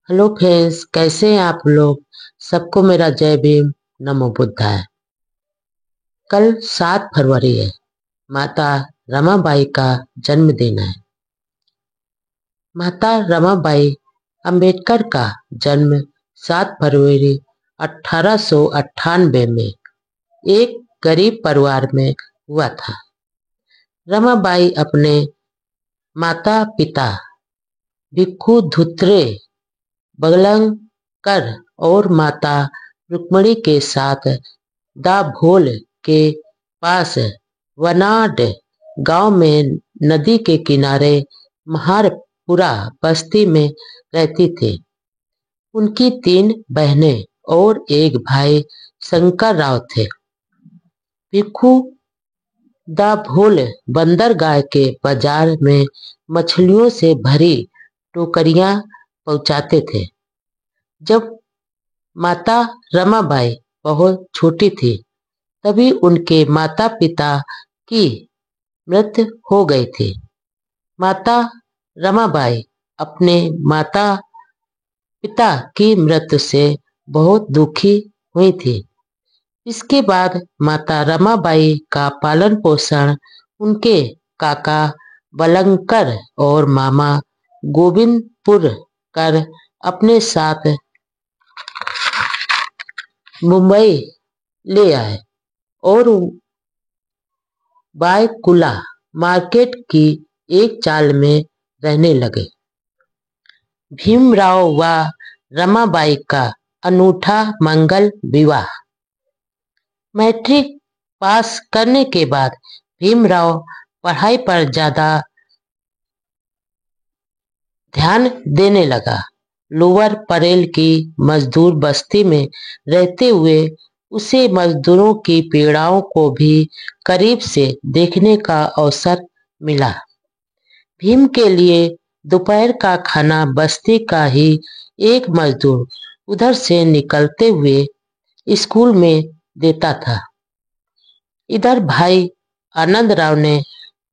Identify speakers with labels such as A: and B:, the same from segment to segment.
A: Hello friends, कैसे हैं आप लोग। सबको मेरा जय भीम, नमो बुद्धाय। कल 7 फरवरी है। माता रमाबाई का जन्मदिन है। माता रमाबाई अंबेडकर का जन्म 7 फरवरी 1898 में एक गरीब परिवार में हुआ था। रमाबाई अपने माता पिता भिक्खु धुत्रे बगलंकर और माता रुक्मिणी के साथ दाभोल के पास वनाड गांव में नदी के किनारे महारपुरा बस्ती में रहती थी। उनकी 3 बहनें और एक भाई शंकर राव थे। भिक्खू दाभोल बंदरगाह के बाजार में मछलियों से भरी टोकरियां पहुंचाते थे। जब माता रमाबाई बहुत छोटी थी तभी उनके माता पिता की मृत्यु हो गई थी। माता रमाबाई अपने माता पिता की मृत्यु से बहुत दुखी हुई थी। इसके बाद माता रमाबाई का पालन पोषण उनके काका बलंकर और मामा गोविंदपुर कर अपने साथ मुंबई ले आए और बायकुला मार्केट की एक चाल में रहने लगे। भीमराव व रमाबाई का अनूठा मंगल विवाह। मैट्रिक पास करने के बाद भीमराव पढ़ाई पर ज्यादा ध्यान देने लगा। लोअर परेल की मजदूर बस्ती में रहते हुए उसे मजदूरों की पीड़ाओं को भी करीब से देखने का अवसर मिला। भीम के लिए दोपहर का खाना बस्ती का ही एक मजदूर उधर से निकलते हुए स्कूल में देता था। इधर भाई आनंद राव ने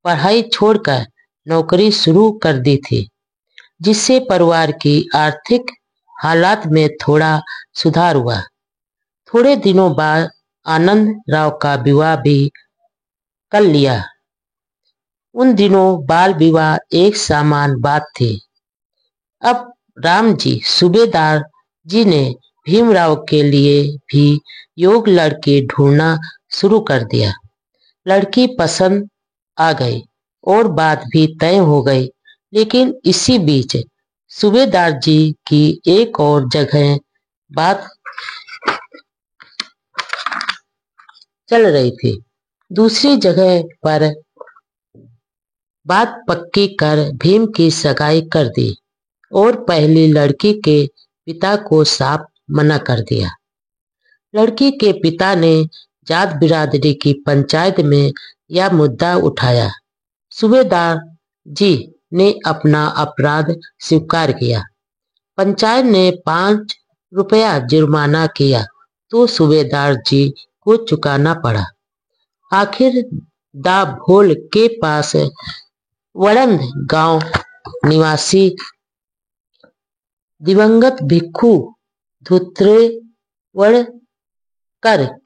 A: पढ़ाई छोड़कर नौकरी शुरू कर दी थी, जिससे परिवार की आर्थिक हालात में थोड़ा सुधार हुआ। थोड़े दिनों बाद आनंद राव का विवाह भी कर लिया। उन दिनों बाल विवाह एक सामान्य बात थी। अब राम जी सूबेदार जी ने भीमराव के लिए भी योग्य लड़की ढूंढना शुरू कर दिया। लड़की पसंद आ गई और बात भी तय हो गई। लेकिन इसी बीच सूबेदार जी की एक और जगह बात चल रही थी। दूसरी जगह पर बात पक्की कर भीम की सगाई कर दी और पहली लड़की के पिता को साफ मना कर दिया। लड़की के पिता ने जात बिरादरी की पंचायत में यह मुद्दा उठाया। सूबेदार जी ने अपना अपराध स्वीकार किया। पंचायत ने 5 रुपया जुर्माना किया तो सूबेदार जी को चुकाना पड़ा। आखिर दाभोल के पास वड़ंद गांव निवासी दिवंगत भिक्खु धुत्रेवड़कर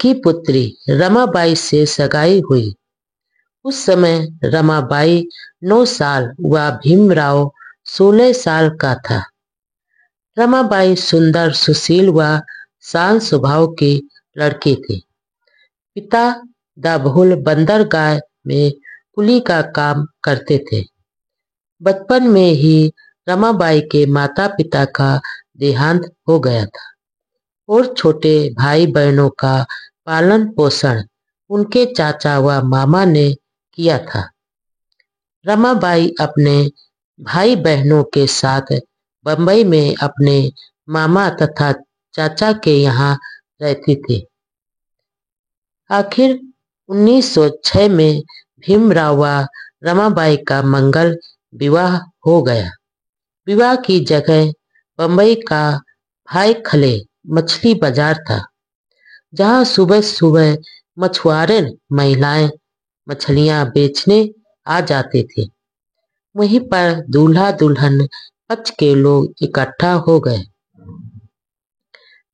A: की पुत्री रमाबाई से सगाई हुई। उस समय रमाबाई 9 साल व भीमराव 16 साल का था। रमाबाई सुंदर, सुशील व शांत स्वभाव की लड़की थी। पिता दाभोल बंदरगाह में कुली का काम करते थे। बचपन में ही रमाबाई के माता पिता का देहांत हो गया था और छोटे भाई बहनों का पालन पोषण उनके चाचा व मामा ने किया था। रमाबाई अपने भाई बहनों के साथ बंबई में अपने मामा तथा चाचा के यहाँ रहती थी। आखिर 1906 में भीमराव व रमाबाई का मंगल विवाह हो गया। विवाह की जगह बंबई का भाई खले मछली बाजार था, जहां सुबह सुबह मछुआरे महिलाएं मछलियां बेचने आ जाते थे। वहीं पर दूल्हा दुल्हन पक्ष के लोग इकट्ठा हो गए।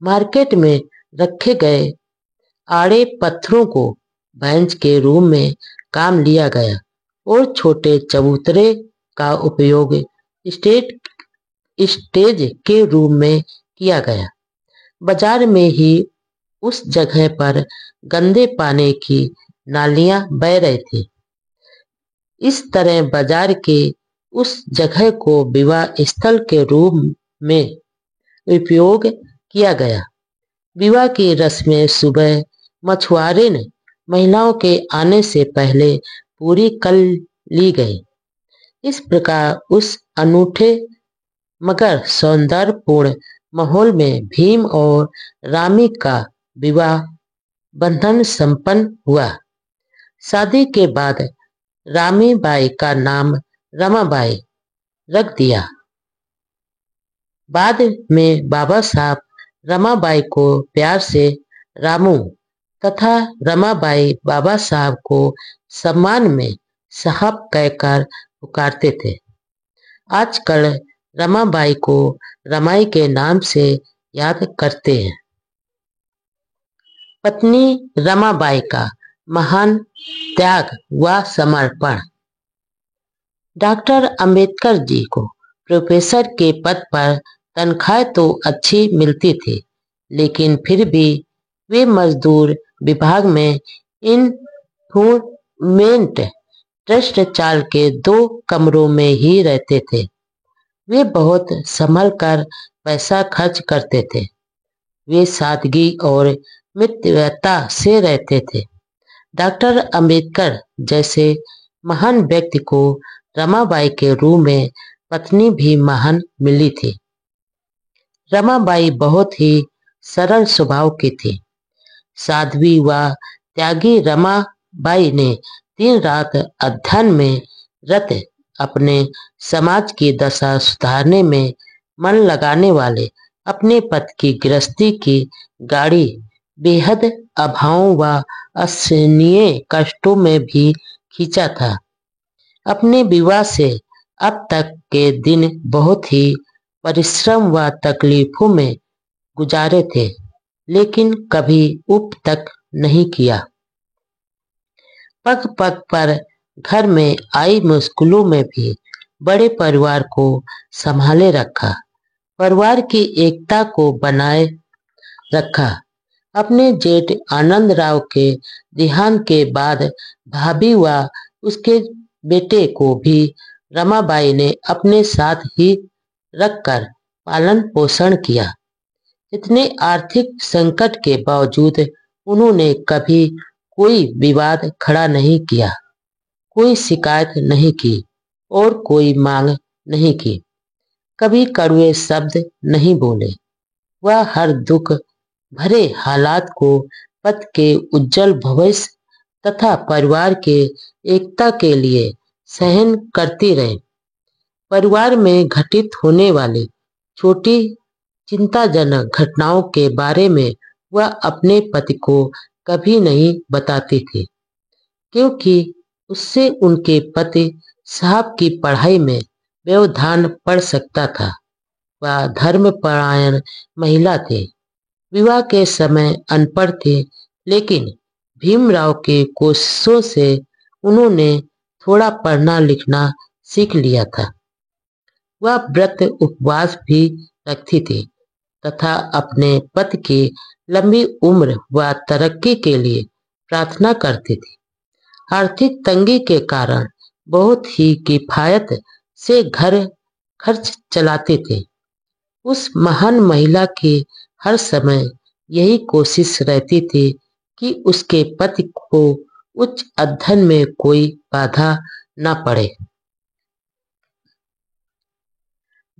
A: मार्केट में रखे गए आड़े पत्थरों को बेंच के रूप में काम लिया गया और छोटे चबूतरे का उपयोग स्टेज स्टेज के रूप में किया गया। बाजार में ही उस जगह पर गंदे पानी की नालियां बह रही थी। इस तरह बाजार के उस जगह को विवाह स्थल के रूप में उपयोग किया गया। विवाह की रस्में सुबह मछुआरे ने महिलाओं के आने से पहले पूरी कर ली गई। इस प्रकार उस अनूठे मगर सौंदर्यपूर्ण माहौल में भीम और रामी का विवाह बंधन संपन्न हुआ। शादी के बाद रामी बाई का नाम रमाबाई रख दिया। बाद में बाबा साहब रमाबाई को प्यार से रामू तथा रमाबाई बाबा साहब को सम्मान में साहब कहकर पुकारते थे। आजकल रमाबाई को रमाई के नाम से याद करते हैं। पत्नी रमाबाई का महान त्याग व समर्पण। डॉक्टर अंबेडकर जी को प्रोफेसर के पद पर तनख्वाह तो अच्छी मिलती थी, लेकिन फिर भी वे मजदूर विभाग में इन्फ्लूमेंट ट्रस्ट चाल के 2 कमरों में ही रहते थे। वे बहुत संभल कर पैसा खर्च करते थे। वे सादगी और मितव्ययता से रहते थे। डॉक्टर अंबेडकर जैसे महान व्यक्ति को रमाबाई के रूप में पत्नी भी महान मिली थी। रमाबाई बहुत ही सरल स्वभाव की थी। साध्वी व त्यागी रमाबाई ने दिन रात अध्ययन में रत अपने समाज की दशा सुधारने में मन लगाने वाले अपने पति की गृहस्थी की गाड़ी बेहद अभावों व असहनीय कष्टों में भी खींचा था। अपने विवाह से अब तक के दिन बहुत ही परिश्रम व तकलीफों में गुजारे थे, लेकिन कभी उप तक नहीं किया। पग पग पर घर में आई मुश्किलों में भी बड़े परिवार को संभाले रखा, परिवार की एकता को बनाए रखा। अपने जेठ आनंद राव के देहांत के बाद भाभी व उसके बेटे को भी रमाबाई ने अपने साथ ही रखकर पालन पोषण किया। इतने आर्थिक संकट के बावजूद उन्होंने कभी कोई विवाद खड़ा नहीं किया, कोई शिकायत नहीं की और कोई मांग नहीं की। कभी कड़वे शब्द नहीं बोले। वह हर दुख भरे हालात को पति के उज्जवल भविष्य तथा परिवार के एकता के लिए सहन करती रहे। परिवार में घटित होने वाली छोटी चिंताजनक घटनाओं के बारे में वह अपने पति को कभी नहीं बताती थी, क्योंकि उससे उनके पति साहब की पढ़ाई में व्यवधान पड़ सकता था। वह धर्मपरायण महिला थे। विवाह के समय अनपढ़ थे, लेकिन भीमराव के कोशिशों से उन्होंने थोड़ा पढ़ना लिखना सीख लिया था। वह व्रत उपवास भी रखती थी तथा अपने पति की लंबी उम्र व तरक्की के लिए प्रार्थना करती थी। आर्थिक तंगी के कारण बहुत ही किफायत से घर खर्च चलाते थे। उस महान महिला की हर समय यही कोशिश रहती थी कि उसके पति को उच्च अध्ययन में कोई बाधा न पड़े।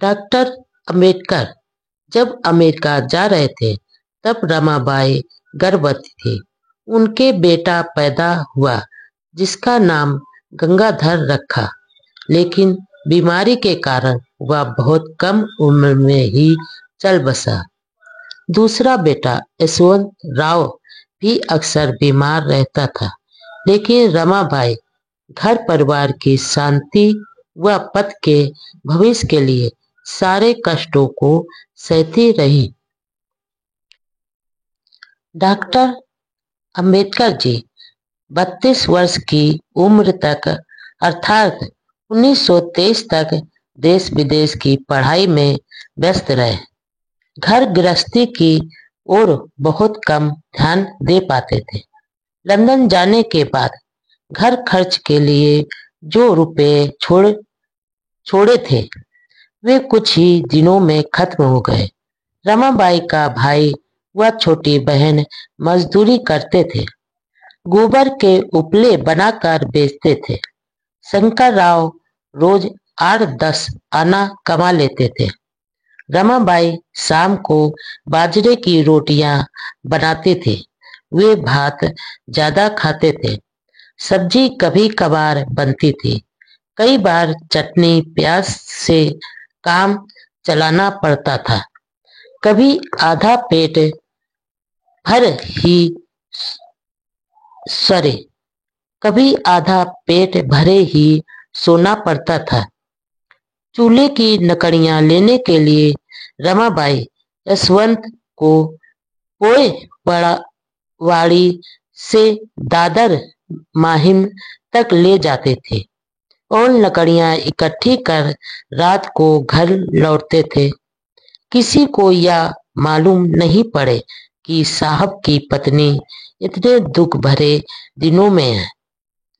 A: डॉक्टर अंबेडकर जब अमेरिका जा रहे थे तब रमाबाई गर्भवती थी। उनके बेटा पैदा हुआ जिसका नाम गंगाधर रखा, लेकिन बीमारी के कारण वह बहुत कम उम्र में ही चल बसा। दूसरा बेटा यशवंत राव भी अक्सर बीमार रहता था, लेकिन रमाबाई घर परिवार की शांति व पति के भविष्य के लिए सारे कष्टों को सहती रही। डॉक्टर अंबेडकर जी 32 वर्ष की उम्र तक अर्थात 1923 तक देश विदेश की पढ़ाई में व्यस्त रहे। घर गृहस्थी की ओर बहुत कम ध्यान दे पाते थे। लंदन जाने के बाद घर खर्च के लिए जो रुपए छोड़े थे वे कुछ ही दिनों में खत्म हो गए। रमाबाई का भाई व छोटी बहन मजदूरी करते थे, गोबर के उपले बनाकर बेचते थे। शंकर राव रोज 8-10 आना कमा लेते थे। रमाबाई शाम को बाजरे की रोटियां बनाते थे। वे भात ज्यादा खाते थे। सब्जी कभी कभार बनती थी। कई बार चटनी प्याज से काम चलाना पड़ता था। कभी आधा पेट भर ही सरे कभी आधा पेट भरे ही सोना पड़ता था। चूल्हे की लकड़ियां लेने के लिए रमाबाई यशवंत को पोए वाड़ी से दादर माहिम तक ले जाते थे और लकड़ियां इकट्ठी कर रात को घर लौटते थे। किसी को यह मालूम नहीं पड़े कि साहब की पत्नी इतने दुख भरे दिनों में है,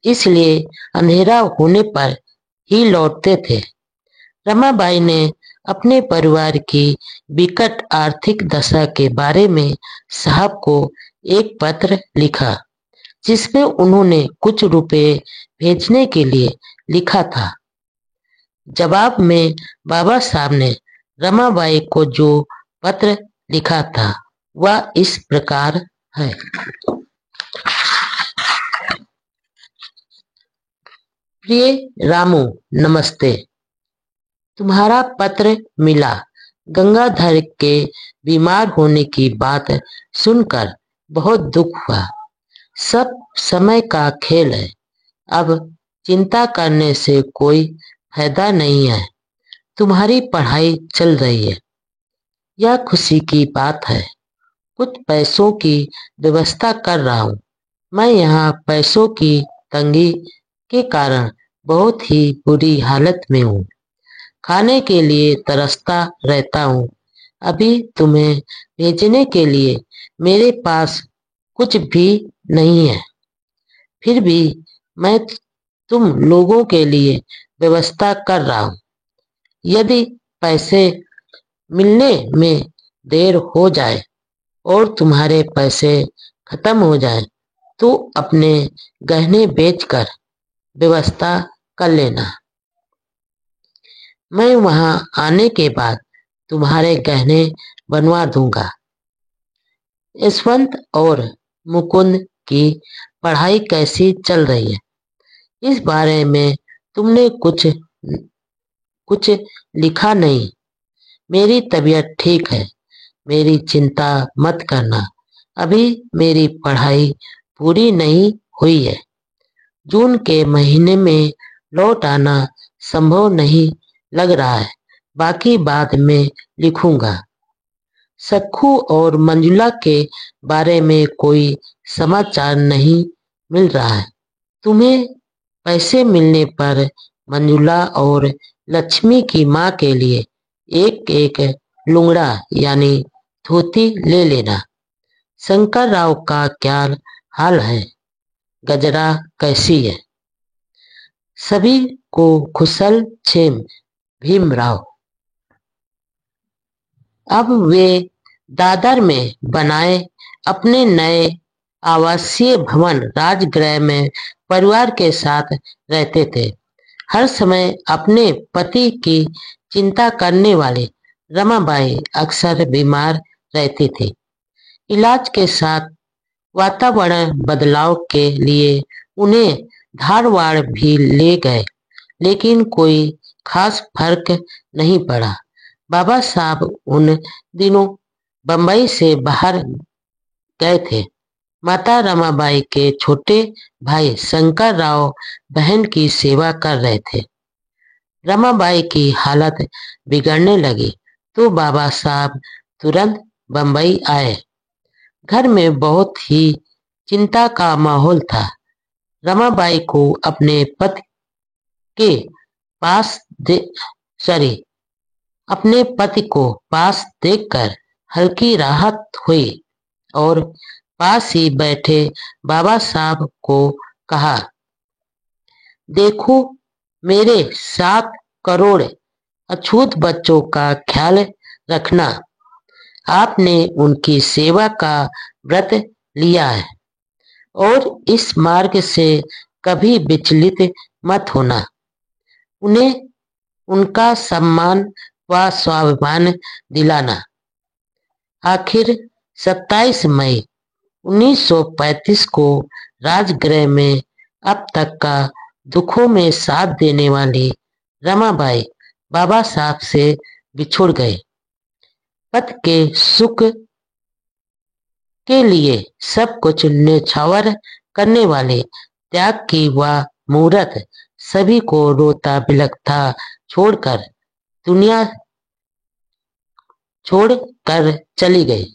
A: इसलिए अंधेरा होने पर ही लौटते थे। रमाबाई ने अपने परिवार की विकट आर्थिक दशा के बारे में साहब को एक पत्र लिखा, जिसमें उन्होंने कुछ रुपए भेजने के लिए लिखा था। जवाब में बाबा साहब ने रमाबाई को जो पत्र लिखा था वह इस प्रकार है। प्रिय रामू, नमस्ते। तुम्हारा पत्र मिला। गंगाधर के बीमार होने की बात सुनकर बहुत दुख हुआ। सब समय का खेल है, अब चिंता करने से कोई फायदा नहीं है। तुम्हारी पढ़ाई चल रही है, यह खुशी की बात है। कुछ पैसों की व्यवस्था कर रहा हूँ। मैं यहाँ पैसों की तंगी के कारण बहुत ही बुरी हालत में हूँ। खाने के लिए तरसता रहता हूँ। अभी तुम्हें भेजने के लिए मेरे पास कुछ भी नहीं है, फिर भी मैं तुम लोगों के लिए व्यवस्था कर रहा हूँ। यदि पैसे मिलने में देर हो जाए और तुम्हारे पैसे खत्म हो जाए तो अपने गहने बेचकर व्यवस्था कर लेना। मैं वहां आने के बाद तुम्हारे गहने बनवा दूंगा। यशवंत और मुकुंद की पढ़ाई कैसी चल रही है, इस बारे में तुमने कुछ लिखा नहीं। मेरी तबीयत ठीक है, मेरी चिंता मत करना। अभी मेरी पढ़ाई पूरी नहीं हुई है। जून के महीने में लौट आना संभव नहीं लग रहा है, बाकी बाद में लिखूंगा। सखू और मंजुला के बारे में कोई समाचार नहीं मिल रहा है। तुम्हें पैसे मिलने पर मंजुला और लक्ष्मी की माँ के लिए एक एक लुंगड़ा यानी धोती ले लेना। शंकर राव का क्या हाल है? गजरा कैसी है? सभी को कुशल क्षेम, भीमराव। अब वे दादर में बनाए अपने नए आवासीय भवन राजगृह में परिवार के साथ रहते थे। हर समय अपने पति की चिंता करने वाले रमाबाई अक्सर बीमार रहती थी। इलाज के साथ वातावरण बदलाव के लिए उन्हें धारवाड़ भी ले गए, लेकिन कोई खास फर्क नहीं पड़ा। बाबा साहब उन दिनों बंबई से बाहर गए थे। माता रमाबाई के छोटे भाई शंकर राव बहन की सेवा कर रहे थे। रमाबाई की हालत बिगड़ने लगी तो बाबा साहब तुरंत बंबई आए। घर में बहुत ही चिंता का माहौल था। रमाबाई को अपने पति के पास दे सॉरी अपने पति को पास देखकर हल्की राहत हुई और पास ही बैठे बाबा साहब को कहा, देखो, मेरे 7 करोड़ अछूत बच्चों का ख्याल रखना। आपने उनकी सेवा का व्रत लिया है और इस मार्ग से कभी विचलित मत होना। उन्हें उनका सम्मान व स्वाभिमान दिलाना। आखिर 27 मई 1935 को राजगृह में अब तक का दुखों में साथ देने वाली रमाबाई बाबा साहब से बिछुड़ गए। पति के सुख के लिए सब कुछ न्यौछावर करने वाले त्याग की वह मूरत सभी को रोता बिलखता छोड़कर दुनिया छोड़ कर चली गई।